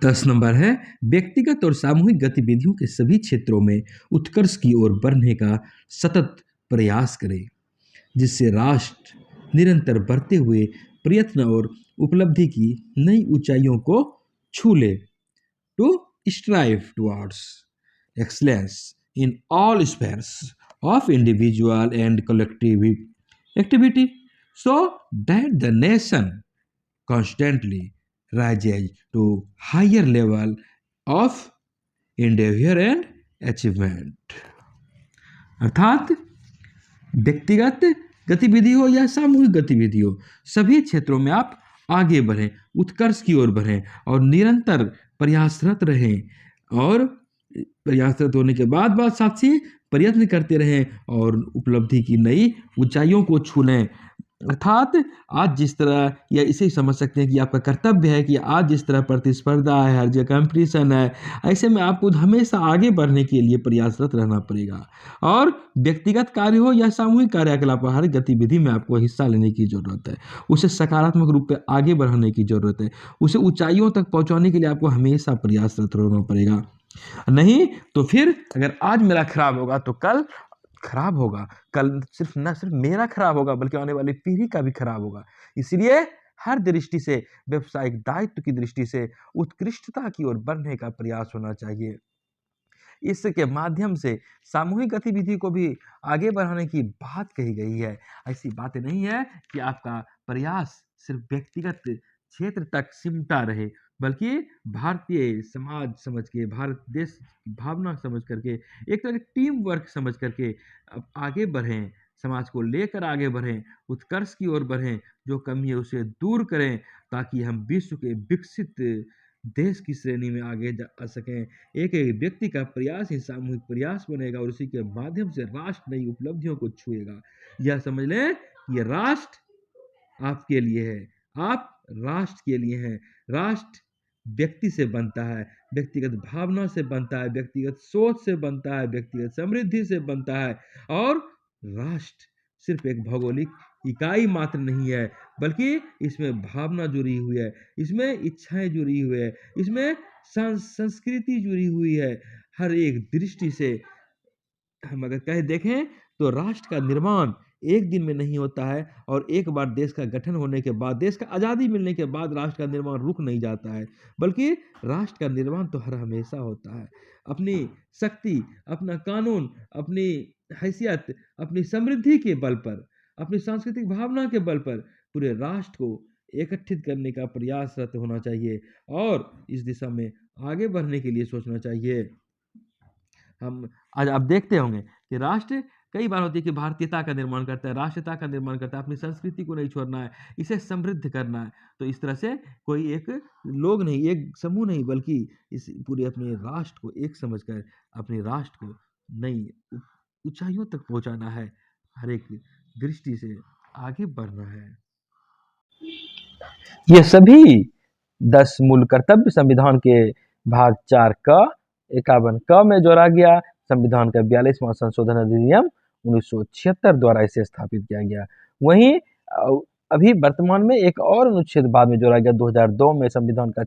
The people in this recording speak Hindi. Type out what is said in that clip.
10 नंबर है, व्यक्तिगत और सामूहिक गतिविधियों के सभी क्षेत्रों में उत्कर्ष की ओर बढ़ने का सतत प्रयास करें, जिससे राष्ट्र निरंतर बढ़ते हुए प्रयत्न और उपलब्धि की नई ऊंचाइयों को छू ले। To strive towards excellence in all spheres of individual and collective activity, so that the nation constantly rises to higher level of endeavor and achievement। अर्थात व्यक्तिगत गतिविधि हो या सामूहिक गतिविधि हो, सभी क्षेत्रों में आप आगे बढ़ें, उत्कर्ष की ओर बढ़ें और निरंतर प्रयासरत रहें, और प्रयासरत होने के बाद साथ ही प्रयत्न करते रहें और उपलब्धि की नई ऊंचाइयों को छू लें। अर्थात आज जिस तरह, या इसे समझ सकते हैं कि आपका कर्तव्य है कि आज जिस तरह प्रतिस्पर्धा है, हर जगह कंपटीशन है, ऐसे में आपको हमेशा आगे बढ़ने के लिए प्रयासरत रहना पड़ेगा। और व्यक्तिगत कार्य हो या सामूहिक कार्यकलाप, हर गतिविधि में आपको हिस्सा लेने की ज़रूरत है, उसे सकारात्मक रूप से आगे बढ़ाने की ज़रूरत है, उसे ऊंचाइयों तक पहुंचाने के लिए आपको हमेशा प्रयासरत रहना पड़ेगा। नहीं तो फिर अगर आज मेरा खराब होगा तो कल खराब होगा, कल न सिर्फ मेरा खराब होगा बल्कि आने वाली पीढ़ी का भी खराब होगा। इसलिए हर दृष्टि से, व्यावसायिक दायित्व की दृष्टि से उत्कृष्टता की ओर बढ़ने का प्रयास होना चाहिए। इसके माध्यम से सामूहिक गतिविधि को भी आगे बढ़ाने की बात कही गई है। ऐसी बात नहीं है कि आपका प्रयास सिर्फ व्यक्तिगत क्षेत्र तक सिमटा रहे, बल्कि भारतीय समाज समझ के, भारत देश की भावना समझ करके, एक तरह की टीम वर्क समझ करके अब आगे बढ़ें, समाज को लेकर आगे बढ़ें, उत्कर्ष की ओर बढ़ें, जो कमी है उसे दूर करें, ताकि हम विश्व के विकसित देश की श्रेणी में आगे जा सकें। एक एक व्यक्ति का प्रयास ही सामूहिक प्रयास बनेगा और उसी के माध्यम से राष्ट्र नई उपलब्धियों को छुएगा। यह समझ लें, ये राष्ट्र आपके लिए है, आप राष्ट्र के लिए हैं। राष्ट्र व्यक्ति से बनता है, व्यक्तिगत भावना से बनता है, व्यक्तिगत सोच से बनता है, व्यक्तिगत समृद्धि से बनता है। और राष्ट्र सिर्फ एक भौगोलिक इकाई मात्र नहीं है, बल्कि इसमें भावना जुड़ी हुई है, इसमें इच्छाएं जुड़ी हुई है, इसमें संस्कृति जुड़ी हुई है। हर एक दृष्टि से हम अगर कहे देखें तो राष्ट्र का निर्माण एक दिन में नहीं होता है, और एक बार देश का गठन होने के बाद, देश का आज़ादी मिलने के बाद राष्ट्र का निर्माण रुक नहीं जाता है, बल्कि राष्ट्र का निर्माण तो हर हमेशा होता है। अपनी शक्ति, अपना कानून, अपनी हैसियत, अपनी समृद्धि के बल पर, अपनी सांस्कृतिक भावना के बल पर पूरे राष्ट्र को एकत्रित करने का प्रयासरत होना चाहिए और इस दिशा में आगे बढ़ने के लिए सोचना चाहिए। हम आज आप देखते होंगे कि राष्ट्र कई बार होती है कि भारतीयता का निर्माण करता है, राष्ट्रीयता का निर्माण करता है, अपनी संस्कृति को नहीं छोड़ना है, इसे समृद्ध करना है। तो इस तरह से कोई एक लोग नहीं, एक समूह नहीं, बल्कि इस पूरे अपने राष्ट्र को एक समझकर अपने राष्ट्र को नई ऊंचाइयों तक पहुंचाना है, हर एक दृष्टि से आगे बढ़ना है। ये सभी 10 मूल कर्तव्य संविधान के भाग 4 का 51 क में जोड़ा गया। संविधान का 42वां संशोधन अधिनियम 1976 द्वारा इसे स्थापित किया गया। वहीं अभी वर्तमान में एक और अनुच्छेद बाद में जोड़ा गया 2002 में संविधान का